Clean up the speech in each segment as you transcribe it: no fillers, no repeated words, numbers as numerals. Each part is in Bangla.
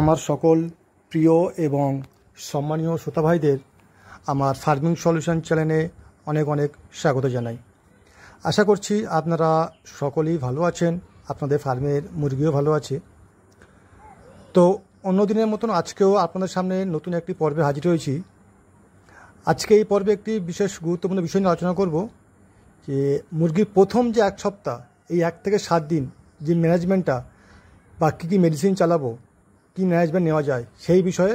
আমার সকল প্রিয় এবং সম্মানীয় শ্রোতা ভাইদের আমার ফার্মিং সলিউশন চ্যানেলে অনেক অনেক স্বাগত জানাই। আশা করছি আপনারা সকলেই ভালো আছেন, আপনাদের ফার্মের মুরগিও ভালো আছে। তো অন্য দিনের মতন আজকেও আপনাদের সামনে নতুন একটি পর্বে হাজির হয়েছি। আজকে এই পর্বে একটি বিশেষ গুরুত্বপূর্ণ বিষয় নিয়ে আলোচনা করব যে মুরগির প্রথম যে এক সপ্তাহ, এই 1 থেকে 7 দিন যে ম্যানেজমেন্টটা বা কী মেডিসিন চালাবো, কী ম্যানেজমেন্ট নেওয়া যায়, সেই বিষয়ে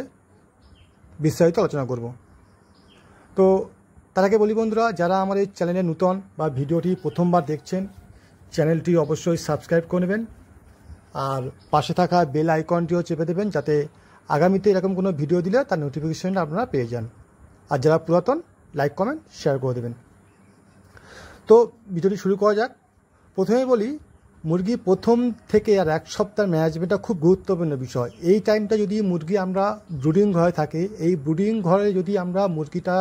বিস্তারিত আলোচনা করব। তো তার আগে বলি বন্ধুরা, যারা আমার এই চ্যানেলে নূতন বা ভিডিওটি প্রথমবার দেখছেন, চ্যানেলটি অবশ্যই সাবস্ক্রাইব করে নেবেন আর পাশে থাকা বেল আইকনটিও চেপে দেবেন, যাতে আগামীতে এরকম কোনো ভিডিও দিলে তার নোটিফিকেশনটা আপনারা পেয়ে যান। আর যারা পুরাতন, লাইক কমেন্ট শেয়ার করে দেবেন। তো ভিডিওটি শুরু করা যাক। প্রথমে বলি, মুরগি প্রথম থেকে আর 1 সপ্তাহের ম্যানেজমেন্টটা খুব গুরুত্বপূর্ণ বিষয়। এই টাইমটা যদি মুরগি আমরা ব্রুডিং ঘরে থাকে, এই ব্রুডিং ঘরে যদি আমরা মুরগিটা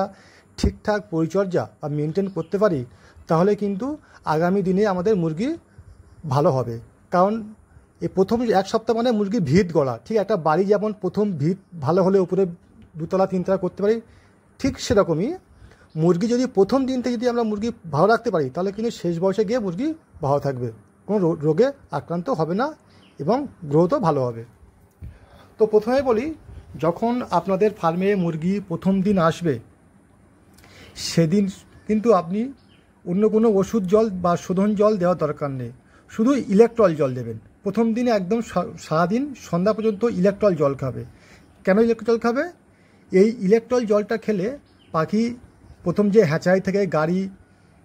ঠিকঠাক পরিচর্যা বা মেনটেন করতে পারি, তাহলে কিন্তু আগামী দিনে আমাদের মুরগি ভালো হবে। কারণ এই প্রথম 1 সপ্তাহ মানে মুরগির ভিত গড়া। ঠিক একটা বাড়ি যেমন প্রথম ভিত ভালো হলে উপরে 2তলা 3তলা করতে পারি, ঠিক সেরকমই মুরগি যদি প্রথম দিন থেকে যদি আমরা মুরগি ভালো রাখতে পারি, তাহলে কিন্তু শেষ বয়সে গিয়ে মুরগি ভালো থাকবে, কোনো রোগে আক্রান্ত হবে না এবং গ্রোথও ভালো হবে। তো প্রথমে বলি, যখন আপনাদের ফার্মে মুরগি প্রথম দিন আসবে, সেদিন কিন্তু আপনি অন্য কোনো ওষুধ জল বা শোধন জল দেওয়ার দরকার নেই, শুধু ইলেকট্রল জল দেবেন। প্রথম দিনে একদম সারাদিন সন্ধ্যা পর্যন্ত ইলেকট্রল জল খাবে। কেন ইলেকট্রল জল খাবে? এই ইলেকট্রল জলটা খেলে পাখি প্রথম যে হ্যাচারি থেকে গাড়ি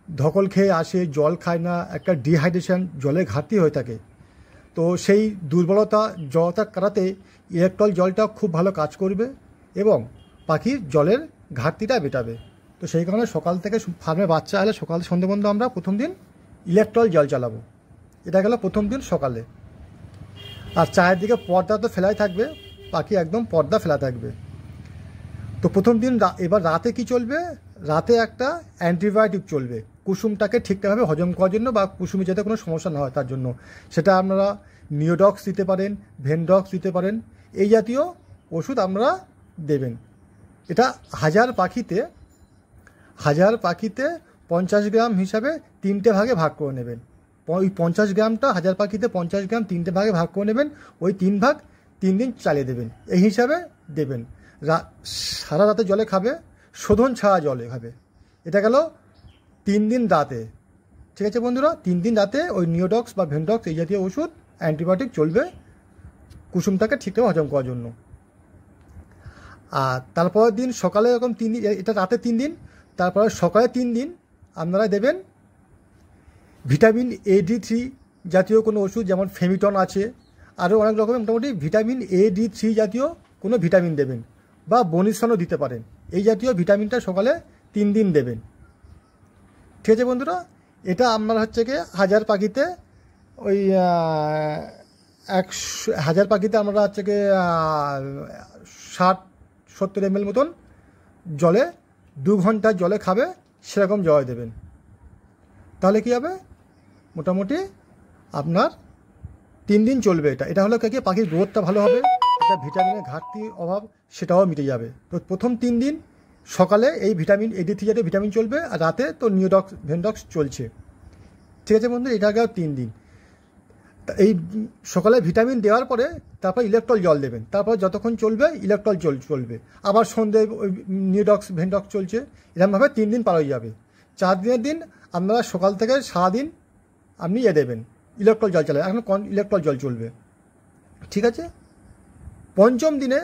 ধকল খেয়ে আসে, জল খায় না, একটা ডিহাইড্রেশন, জলের ঘাটতি হয়ে থাকে। তো সেই দুর্বলতা জড়তা কাটাতে ইলেকট্রল জলটা খুব ভালো কাজ করবে এবং পাখির জলের ঘাটতিটা মেটাবে। তো সেই কারণে সকাল থেকে ফার্মে বাচ্চা এলে সকাল সন্ধে পর্যন্ত আমরা প্রথম দিন ইলেকট্রল জল চালাবো। এটা গেল প্রথম দিন সকালে। আর চায়ের দিকে পর্দা তো ফেলাই থাকবে, পাখি একদম পর্দা ফেলা থাকবে। তো প্রথম দিন এবার রাতে কি চলবে? রাতে একটা অ্যান্টিবায়োটিক চলবে কুসুমটাকে ঠিকঠাকভাবে হজম করার জন্য, বা কুসুমে যাতে কোনো সমস্যা না হয় তার জন্য। সেটা আপনারা নিওডক্স দিতে পারেন, ভেনডক্স দিতে পারেন, এই জাতীয় ওষুধ আমরা দেবেন। এটা 1000 পাখিতে 50 গ্রাম হিসাবে 3টে ভাগে ভাগ করে নেবেন। ওই 50 গ্রামটা 1000 পাখিতে 50 গ্রাম 3টে ভাগে ভাগ করে নেবেন। ওই 3 ভাগ 3 দিন চালিয়ে দেবেন, এই হিসাবে দেবেন। সারা রাতে জলে খাবে, শোধন ছাড়া জলে খাবে। এটা গেল 3 দিন রাতে। ঠিক আছে বন্ধুরা, 3 দিন রাতে ওই নিওডক্স বা ভেনডক্স এই জাতীয় ওষুধ অ্যান্টিবায়োটিক চলবে কুসুমটাকে ঠিকঠাক হজম করার জন্য। আর তারপরের দিন সকালে এরকম 3 দিন, এটা রাতে 3 দিন, তারপরে সকালে 3 দিন আপনারা দেবেন ভিটামিন AD3 জাতীয় কোনো ওষুধ, যেমন ফেমিটন আছে, আরও অনেক রকমের মোটামুটি ভিটামিন AD3 জাতীয় কোনো ভিটামিন দেবেন, বা বনিসনও দিতে পারেন। এই জাতীয় ভিটামিনটা সকালে 3 দিন দেবেন। ঠিক আছে বন্ধুরা, এটা আপনার হচ্ছে কি 1000 পাখিতে ওই 1000 পাখিতে আমরা হচ্ছে কি 60-70 ml মতন জলে 2 ঘন্টা জলে খাবে, সেরকম জল দেবেন। তাহলে কী হবে? মোটামুটি আপনার 3 দিন চলবে। এটা হলো কি পাখির গ্রোথটা ভালো হবে, একটা ভিটামিনের ঘাটতি অভাব সেটাও মিটে যাবে। তো প্রথম 3 দিন সকালে এই ভিটামিন AD3 জাতীয় ভিটামিন চলবে, আর রাতে তো নিওডক্স ভেনডক্স চলছে। ঠিক আছে বন্ধু, এটা গেল 3 দিন। এই সকালে ভিটামিন দেওয়ার পরে তারপর ইলেকট্রল জল দেবেন। তারপর যতক্ষণ চলবে ইলেকট্রল জল চলবে, আবার সন্ধ্যে ওই নিওডক্স ভেনডক্স চলছে। এরকমভাবে 3 দিন পার হয়ে যাবে। 4 দিনের দিন আপনারা সকাল থেকে সারাদিন আপনি দেবেন, ইলেকট্রল জল চালাবে, এখন ইলেকট্রল জল চলবে। ঠিক আছে। পঞ্চম দিনে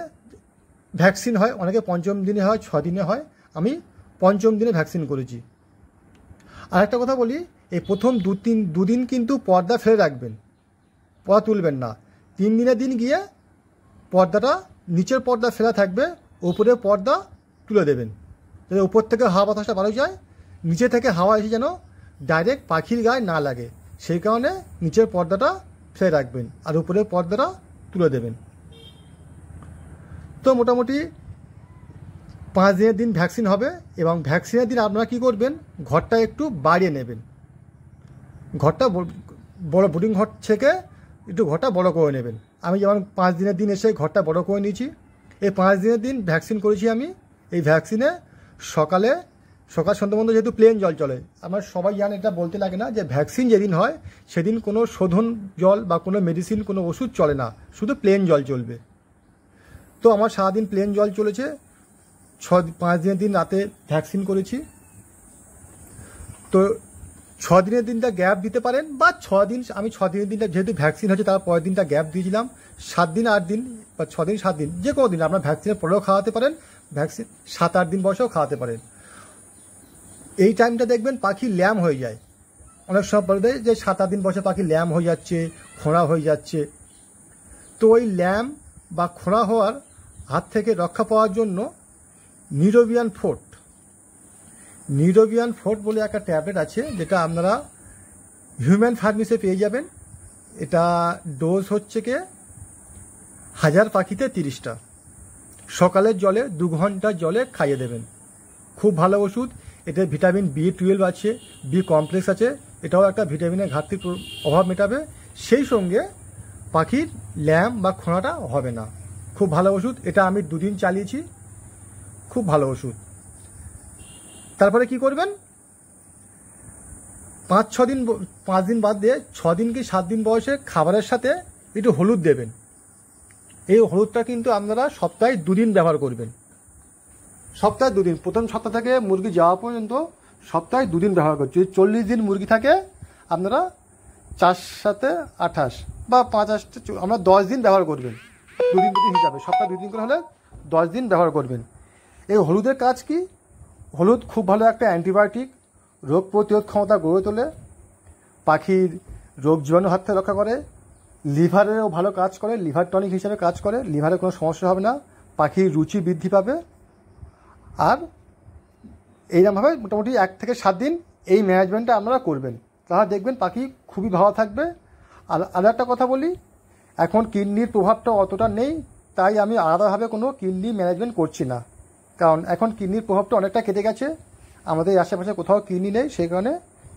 ভ্যাকসিন হয়, অনেকে পঞ্চম দিনে হয়, 6 দিনে হয়, আমি পঞ্চম দিনে ভ্যাকসিন করেছি। আর একটা কথা বলি, এই প্রথম 2 দিন কিন্তু পর্দা ফেলে রাখবেন, পর্দা তুলবেন না। 3 দিনের দিন গিয়ে পর্দাটা, নিচের পর্দা ফেলা থাকবে, ওপরে পর্দা তুলে দেবেন, যাতে উপর থেকে হাওয়া বাতাসটা ভালো যায়, নিচে থেকে হাওয়া এসে যেন ডাইরেক্ট পাখির গায়ে না লাগে, সেই কারণে নিচের পর্দাটা ফেলে রাখবেন আর উপরের পর্দাটা তুলে দেবেন। তো মোটামুটি 5 দিনের দিন ভ্যাকসিন হবে, এবং ভ্যাকসিনের দিন আপনারা কী করবেন? ঘরটা একটু বাড়িয়ে নেবেন। ঘরটা বড় ব্রুডিং ঘর থেকে একটু ঘরটা বড় করে নেবেন। আমি যেমন 5 দিনের দিন এসে ঘরটা বড় করে নিয়েছি। এই 5 দিনের দিন ভ্যাকসিন করেছি আমি। এই ভ্যাকসিনে সকাল সন্ধ্যা পর্যন্ত যেহেতু প্লেন জল চলে, আমার সবাই জানে, এটা বলতে লাগে না যে ভ্যাকসিন যেদিন হয় সেদিন কোনো শোধন জল বা কোনো মেডিসিন, কোনো ওষুধ চলে না, শুধু প্লেন জল চলবে। তো আমার সারাদিন প্লেন জল চলেছে। 5 দিনের দিন রাতে ভ্যাকসিন করেছি। তো 6 দিনের দিনটা গ্যাপ দিতে পারেন, বা 6 দিন, আমি 6 দিনের দিনটা যেহেতু ভ্যাকসিন হচ্ছে তার পরের দিনটা গ্যাপ দিয়েছিলাম। 7 দিন 8 দিন বা 6 দিন 7 দিন যে কোনো দিন আপনার ভ্যাকসিনের পরেও খাওয়াতে পারেন, ভ্যাকসিন 7-8 দিন বয়সেও খাওয়াতে পারেন। এই টাইমটা দেখবেন পাখি ল্যাম হয়ে যায়। অনেক সময় বলে দেয় যে 7-8 দিন বয়সে পাখি ল্যাম হয়ে যাচ্ছে, খোঁড়া হয়ে যাচ্ছে। তো ওই ল্যাম বা খোঁড়া হওয়ার হাত থেকে রক্ষা পাওয়ার জন্য নিউরোবিয়ান ফোর্ট বলে একটা ট্যাবলেট আছে, যেটা আপনারা হিউম্যান ফার্মেসিতে পেয়ে যাবেন। এটা ডোজ হচ্ছে কি 1000 পাখিতে 30টা। সকালের জলে 2 ঘন্টার জলে খাইয়ে দেবেন। খুব ভালো ওষুধ। এতে ভিটামিন B12 আছে, বি কমপ্লেক্স আছে। এটাও একটা ভিটামিনের ঘাটতির অভাব মেটাবে। সেই সঙ্গে পাখির ল্যাম বা খোঁড়াটা হবে না। খুব ভালো ওষুধ। এটা আমি 2 দিন চালিয়েছি, খুব ভালো ওষুধ। তারপরে কি করবেন, 5 দিন বাদ দিয়ে 6 দিন কি 7 দিন বয়সে খাবারের সাথে একটু হলুদ দেবেন। এই হলুদটা কিন্তু আপনারা সপ্তাহে 2 দিন ব্যবহার করবেন। সপ্তাহে 2 দিন, প্রথম সপ্তাহ থেকে মুরগি যাওয়া পর্যন্ত সপ্তাহে 2 দিন ব্যবহার করছি। যদি 40 দিন মুরগি থাকে আপনারা 4×7=28 বা 5×8, আমরা 10 দিন ব্যবহার করবেন। 2 দিন হিসাবে সপ্তাহে 2 দিন করে হলে 10 দিন ব্যবহার করবেন। এই হলুদের কাজ কি? হলুদ খুব ভালো একটা অ্যান্টিবায়োটিক, রোগ প্রতিরোধ ক্ষমতা গড়ে তোলে, পাখির রোগ জীবাণু হাত থেকে রক্ষা করে, লিভারেরও ভালো কাজ করে, লিভার টনিক হিসেবে কাজ করে। লিভারে কোনো সমস্যা হবে না, পাখির রুচি বৃদ্ধি পাবে। আর এইরকমভাবে মোটামুটি 1 থেকে 7 দিন এই ম্যানেজমেন্টটা আপনারা করবেন, তাহলে দেখবেন পাখি খুবই ভালো থাকবে। আর একটা কথা বলি, এখন কিডনির প্রভাবটা অতটা নেই, তাই আমি আলাদাভাবে কোনো কিডনি ম্যানেজমেন্ট করছি না। কারণ এখন কিডনির প্রভাবটা অনেকটা কেটে গেছে, আমাদের আশেপাশে কোথাও কিডনি নেই, সেই কারণে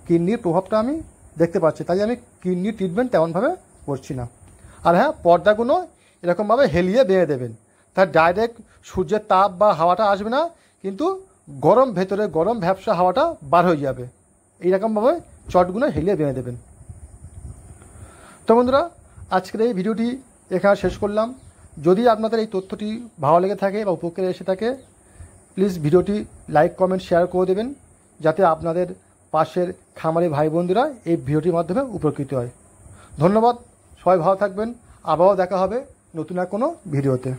কিডনির প্রভাবটা আমি দেখতে পাচ্ছি, তাই আমি কিডনি ট্রিটমেন্ট তেমনভাবে করছি না। আর হ্যাঁ, পর্দাগুলো এরকমভাবে হেলিয়ে বেঁধে দেবেন, তার ডাইরেক্ট সূর্যের তাপ বা হাওয়াটা আসবে না, কিন্তু ভেতরে গরম ভ্যাপসা হাওয়াটা বার হয়ে যাবে। এইরকমভাবে চটগুলো হেলিয়ে বেঁধে দেবেন। তো বন্ধুরা, আজকের এই ভিডিওটি এখানে শেষ করলাম। যদি আপনাদের এই তথ্যটি ভালো লেগে থাকে বা উপকারে এসে থাকে, প্লিজ ভিডিওটি লাইক, কমেন্ট, শেয়ার করে দেবেন, যাতে আপনাদের পাশের খামারি ভাই বোনরা এই ভিডিওটির মাধ্যমে উপকৃত হয়। ধন্যবাদ, সবাই ভালো থাকবেন। আবারও দেখা হবে নতুন এক কোনো ভিডিওতে।